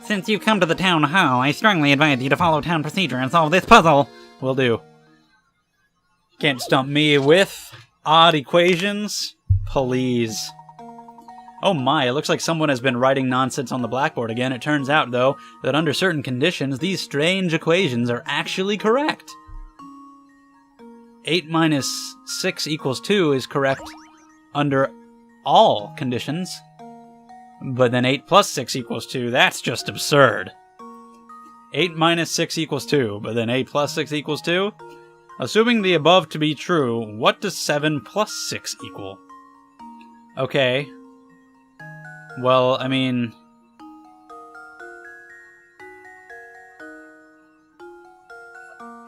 Since you've come to the town hall, I strongly advise you to follow town procedure and solve this puzzle. Will do. Can't stump me with odd equations. Please. Oh my, it looks like someone has been writing nonsense on the blackboard again. It turns out, though, that under certain conditions, these strange equations are actually correct. 8 minus 6 equals 2 is correct under all conditions. But then 8 plus 6 equals 2, that's just absurd. 8 minus 6 equals 2, but then 8 plus 6 equals 2? Assuming the above to be true, what does 7 plus 6 equal? Okay. Well, I mean...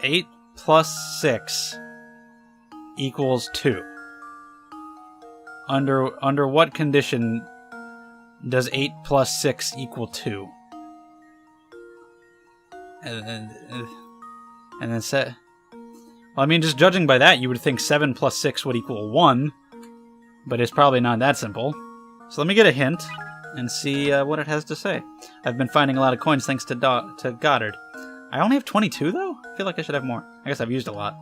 Eight plus 6 equals 2. Under what condition does 8 plus 6 equal 2? And then set... Well, I mean, just judging by that, you would think 7 plus 6 would equal 1, but it's probably not that simple. So let me get a hint and see what it has to say. I've been finding a lot of coins thanks to Goddard. I only have 22, though? I feel like I should have more. I guess I've used a lot.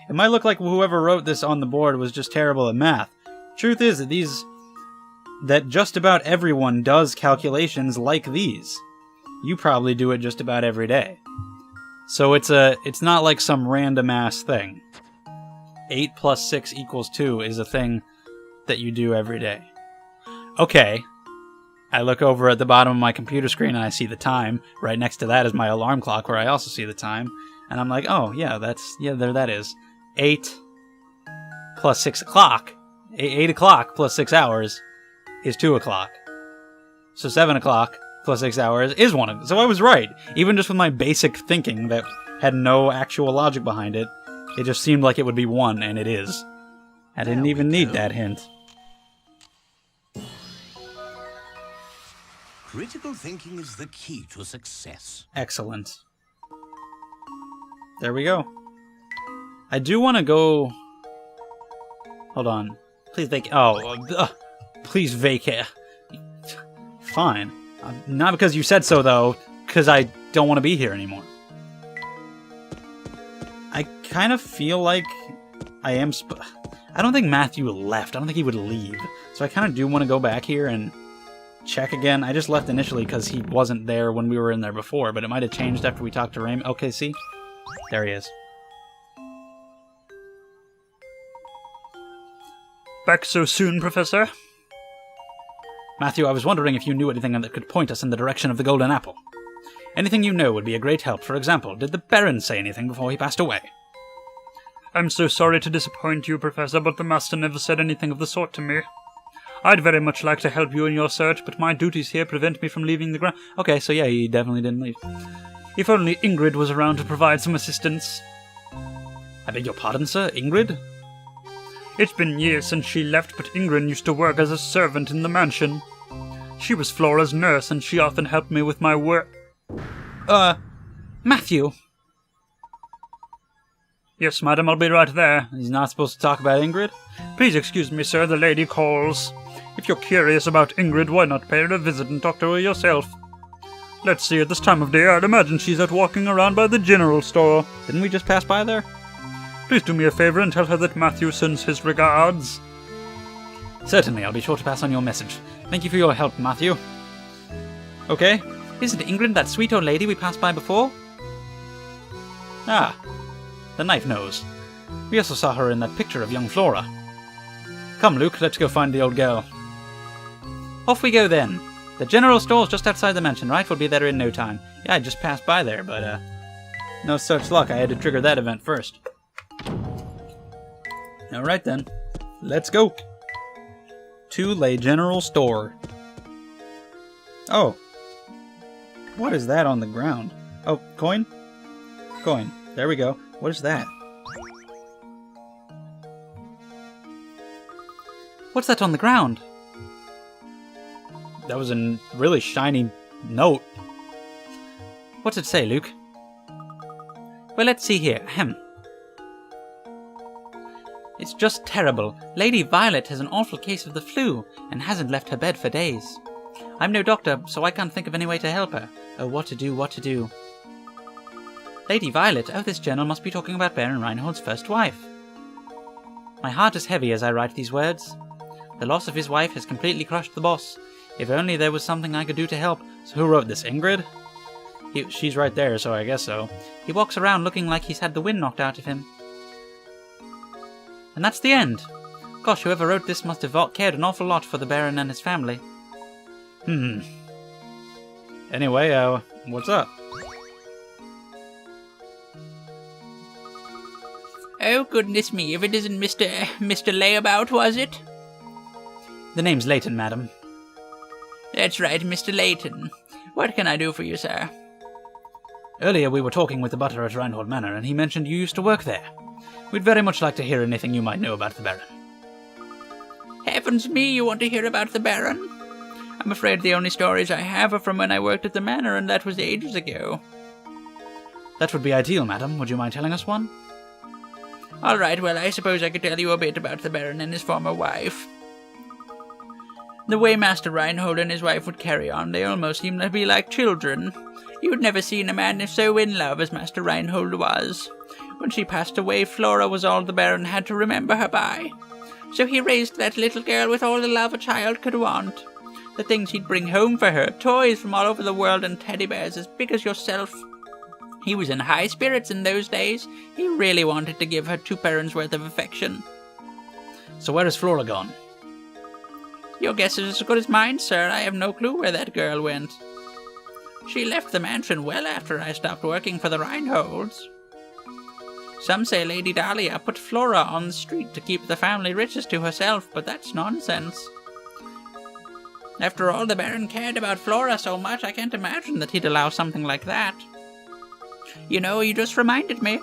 It might look like whoever wrote this on the board was just terrible at math. Truth is that just about everyone does calculations like these. You probably do it just about every day. So it's not like some random ass thing. 8 plus 6 equals 2 is a thing that you do every day. Okay. I look over at the bottom of my computer screen and I see the time. Right next to that is my alarm clock where I also see the time. And I'm like, oh, yeah, there that is. 8 plus 6 o'clock. 8 o'clock plus 6 hours is 2 o'clock. So 7 o'clock plus 6 hours is 1 o'clock. So I was right. Even just with my basic thinking that had no actual logic behind it, it just seemed like it would be 1, and it is. I didn't even need that hint. Critical thinking is the key to success. Excellent. There we go. I do want to go... Hold on. Please vacate. Oh, please vacate. Fine. Not because you said so, though, because I don't want to be here anymore. I kind of feel like I am... I don't think Matthew left. I don't think he would leave. So I kind of do want to go back here and check again. I just left initially because he wasn't there when we were in there before, but it might have changed after we talked to Raymond. Okay, see? There he is. Back so soon, Professor? Matthew, I was wondering if you knew anything that could point us in the direction of the Golden Apple. Anything you know would be a great help. For example, did the Baron say anything before he passed away? I'm so sorry to disappoint you, Professor, but the Master never said anything of the sort to me. I'd very much like to help you in your search, but my duties here prevent me from leaving the ground. Okay, so yeah, he definitely didn't leave. If only Ingrid was around to provide some assistance. I beg your pardon, sir? Ingrid? It's been years since she left, but Ingrid used to work as a servant in the mansion. She was Flora's nurse, and she often helped me with my work. Matthew? Yes, madam, I'll be right there. He's not supposed to talk about Ingrid? Please excuse me, sir, the lady calls. If you're curious about Ingrid, why not pay her a visit and talk to her yourself? Let's see, at this time of day, I'd imagine she's out walking around by the general store. Didn't we just pass by there? Please do me a favor and tell her that Matthew sends his regards. Certainly, I'll be sure to pass on your message. Thank you for your help, Matthew. Okay. Isn't Ingrid that sweet old lady we passed by before? Ah, the knife nose. We also saw her in that picture of young Flora. Come, Luke, let's go find the old girl. Off we go, then. The general store's just outside the mansion, right? We'll be there in no time. Yeah, I just passed by there, but, no such luck. I had to trigger that event first. Alright, then. Let's go. To the general store. Oh. What is that on the ground? Oh, coin? Coin. There we go. What is that? What's that on the ground? That was a really shiny note. What's it say, Luke? Well, let's see here. Ahem. It's just terrible. Lady Violet has an awful case of the flu and hasn't left her bed for days. I'm no doctor, so I can't think of any way to help her. Oh, what to do, what to do. Lady Violet, oh, this journal must be talking about Baron Reinhold's first wife. My heart is heavy as I write these words. The loss of his wife has completely crushed the boss. If only there was something I could do to help. So who wrote this, Ingrid? She's right there, so I guess so. He walks around looking like he's had the wind knocked out of him. And that's the end. Gosh, whoever wrote this must have cared an awful lot for the Baron and his family. Anyway, what's up? Oh, goodness me, if it isn't Mr. Layabout, was it? The name's Layton, madam. That's right, Mr. Layton. What can I do for you, sir? Earlier we were talking with the butler at Reinhold Manor, and he mentioned you used to work there. We'd very much like to hear anything you might know about the Baron. Heavens me, you want to hear about the Baron? I'm afraid the only stories I have are from when I worked at the manor, and that was ages ago. That would be ideal, madam. Would you mind telling us one? All right, well, I suppose I could tell you a bit about the Baron and his former wife. The way Master Reinhold and his wife would carry on, they almost seemed to be like children. You'd never seen a man so in love as Master Reinhold was. When she passed away, Flora was all the Baron had to remember her by. So he raised that little girl with all the love a child could want. The things he'd bring home for her, toys from all over the world and teddy bears as big as yourself. He was in high spirits in those days. He really wanted to give her 2 parents' worth of affection. So where has Flora gone? Your guess is as good as mine, sir. I have no clue where that girl went. She left the mansion well after I stopped working for the Reinholds. Some say Lady Dahlia put Flora on the street to keep the family riches to herself, but that's nonsense. After all, the Baron cared about Flora so much, I can't imagine that he'd allow something like that. You know, you just reminded me.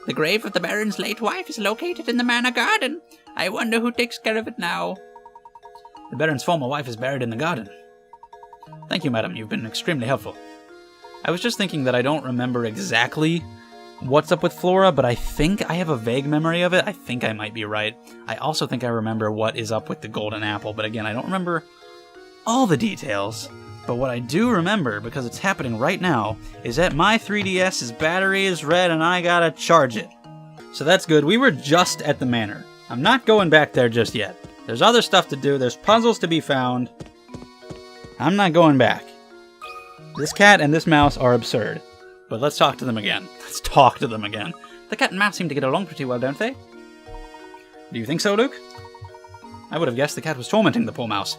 The grave of the Baron's late wife is located in the manor garden. I wonder who takes care of it now. The Baron's former wife is buried in the garden. Thank you, madam. You've been extremely helpful. I was just thinking that I don't remember exactly what's up with Flora, but I think I have a vague memory of it. I think I might be right. I also think I remember what is up with the golden apple, but again, I don't remember all the details. But what I do remember, because it's happening right now, is that my 3DS's battery is red and I gotta charge it. So that's good. We were just at the manor. I'm not going back there just yet. There's other stuff to do. There's puzzles to be found. I'm not going back. This cat and this mouse are absurd. But let's talk to them again. Let's talk to them again. The cat and mouse seem to get along pretty well, don't they? Do you think so, Luke? I would have guessed the cat was tormenting the poor mouse.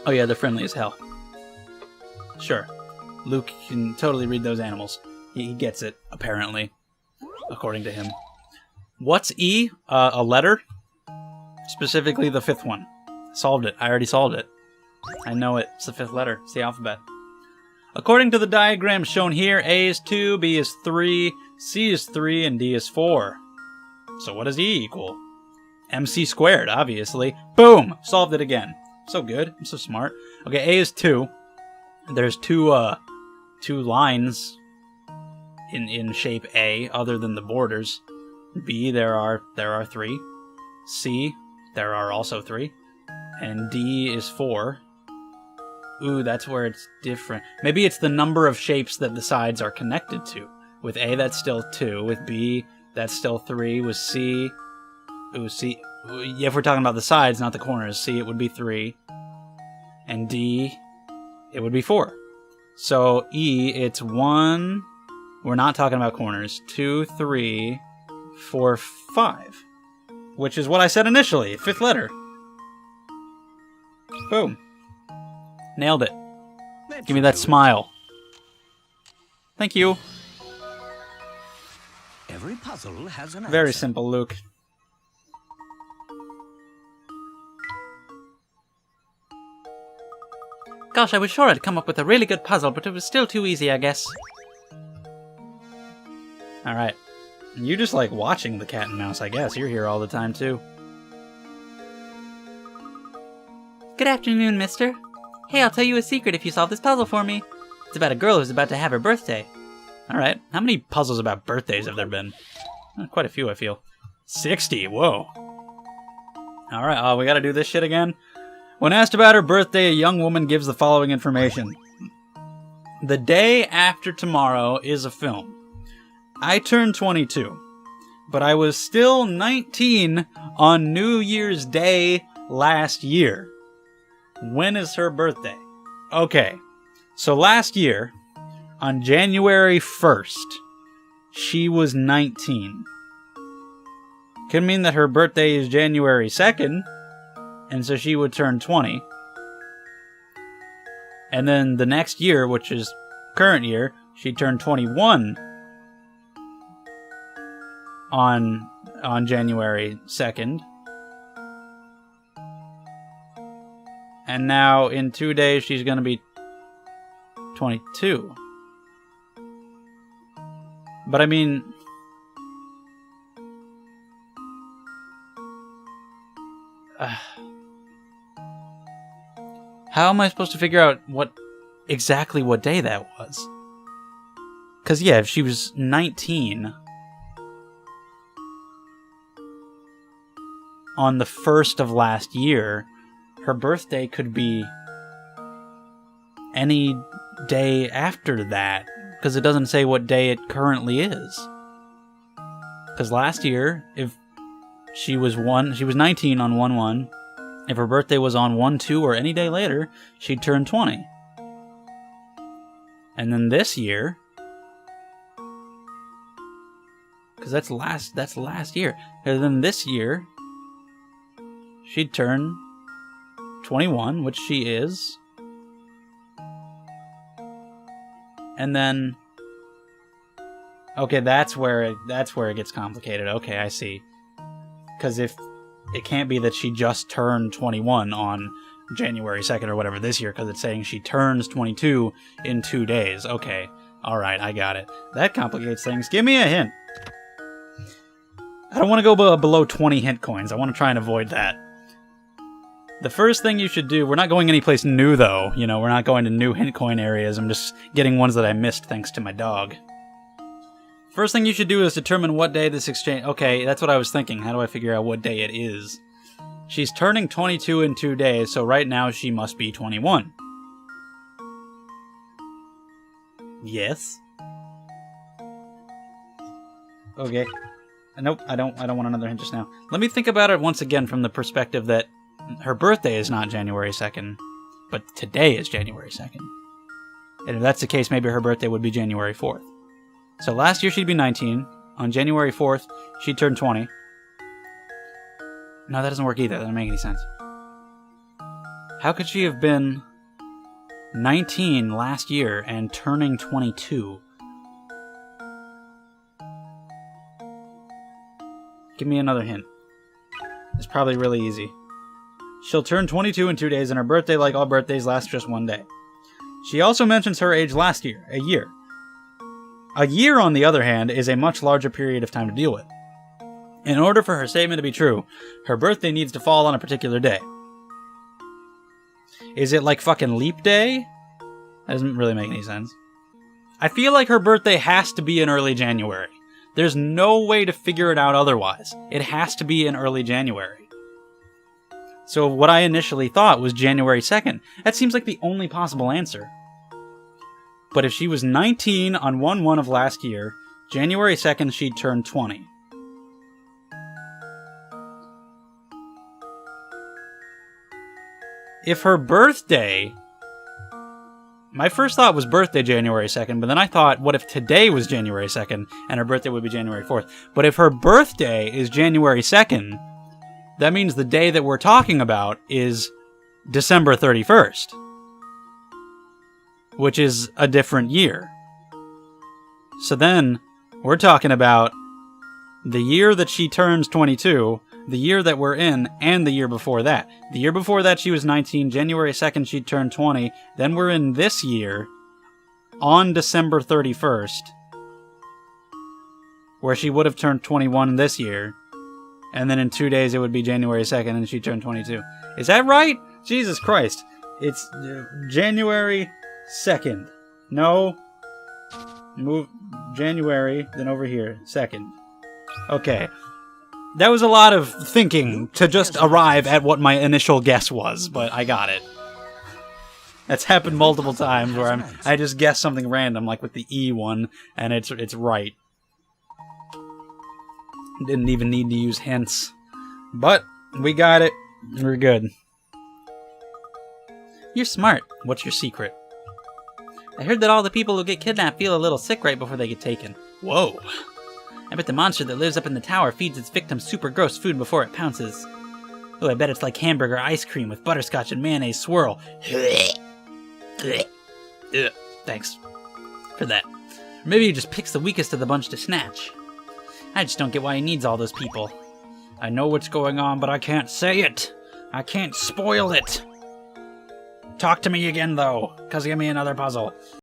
Oh yeah, they're friendly as hell. Sure. Luke can totally read those animals. He gets it, apparently. According to him. What's E? A letter? Specifically the 5th one. Solved it. I already solved it. I know it. It's the 5th letter. It's the alphabet. According to the diagram shown here, A is 2, B is 3, C is 3, and D is 4. So what does E equal? MC squared, obviously. Boom! Solved it again. So good. I'm so smart. Okay, A is 2. There's two lines in shape A, other than the borders. B, there are 3. C, there are also 3. And D is 4. Ooh, that's where it's different. Maybe it's the number of shapes that the sides are connected to. With A, that's still 2. With B, that's still 3. With C... Ooh, C... If we're talking about the sides, not the corners. C, it would be 3. And D, it would be 4. So E, it's 1... We're not talking about corners. 2, 3, 4, 5. Which is what I said initially. 5th letter. Boom. Nailed it. Give me that smile. Thank you. Every puzzle has an answer. Very simple, Luke. Gosh, I was sure I'd come up with a really good puzzle, but it was still too easy, I guess. Alright. You just like watching the cat and mouse, I guess. You're here all the time, too. Good afternoon, mister. Hey, I'll tell you a secret if you solve this puzzle for me. It's about a girl who's about to have her birthday. Alright. How many puzzles about birthdays have there been? Quite a few, I feel. 60, whoa. Alright, we gotta do this shit again? When asked about her birthday, a young woman gives the following information. The day after tomorrow is a film. I turned 22, but I was still 19 on New Year's Day last year. When is her birthday? Okay, so last year, on January 1st, she was 19. Could mean that her birthday is January 2nd, and so she would turn 20. And then the next year, which is current year, she turned 21 on January 2nd. And now in 2 days she's going to be 22. But I mean, how am I supposed to figure out exactly what day that was? Because, yeah, if she was 19 on the 1st of last year, her birthday could be any day after that, because it doesn't say what day it currently is. Because last year, if she was 19 on 1/1, if her birthday was on 1/2 or any day later, she'd turn 20. And then this year, because that's last year. And then this year, she'd turn 21, which she is. And then, okay, that's where it gets complicated. Okay, I see. Because if it can't be that she just turned 21 on January 2nd or whatever this year, because it's saying she turns 22 in 2 days. Okay, all right, I got it. That complicates things. Give me a hint. I don't want to go below 20 hint coins. I want to try and avoid that. The first thing you should do, we're not going anyplace new though, you know, we're not going to new hint coin areas, I'm just getting ones that I missed thanks to my dog. First thing you should do is determine what day this exchange... Okay, that's what I was thinking. How do I figure out what day it is? She's turning 22 in 2 days, so right now she must be 21. Yes. Okay. Nope, I don't want another hint just now. Let me think about it once again from the perspective that her birthday is not January 2nd, but today is January 2nd. And if that's the case, maybe her birthday would be January 4th. So last year she'd be 19. On January 4th, she'd turn 20. No, that doesn't work either. That doesn't make any sense. How could she have been 19 last year and turning 22? Give me another hint. It's probably really easy. She'll turn 22 in 2 days, and her birthday, like all birthdays, lasts just 1 day. She also mentions her age last year, a year. A year, on the other hand, is a much larger period of time to deal with. In order for her statement to be true, her birthday needs to fall on a particular day. Is it like fucking leap day? That doesn't really make any sense. I feel like her birthday has to be in early January. There's no way to figure it out otherwise. It has to be in early January. So what I initially thought was January 2nd. That seems like the only possible answer. But if she was 19 on 1/1 of last year, January 2nd she'd turn 20. If her birthday... My first thought was birthday January 2nd, but then I thought, what if today was January 2nd and her birthday would be January 4th? But if her birthday is January 2nd, that means the day that we're talking about is December 31st. Which is a different year. So then, we're talking about the year that she turns 22, the year that we're in, and the year before that. The year before that she was 19, January 2nd she turned 20, then we're in this year, on December 31st, where she would have turned 21 this year, and then in 2 days it would be January 2nd and she turned 22. Is that right? Jesus Christ. It's January 2nd. No. Move January, then over here. 2nd. Okay. That was a lot of thinking to just arrive at what my initial guess was, but I got it. That's happened multiple times where I just guess something random, like with the E one, and it's right. Didn't even need to use hints. But we got it. We're good. You're smart. What's your secret? I heard that all the people who get kidnapped feel a little sick right before they get taken. Whoa. I bet the monster that lives up in the tower feeds its victims super gross food before it pounces. Oh, I bet it's like hamburger ice cream with butterscotch and mayonnaise swirl. Thanks for that. Or maybe he just picks the weakest of the bunch to snatch. I just don't get why he needs all those people. I know what's going on, but I can't say it. I can't spoil it. Talk to me again, though, because give me another puzzle.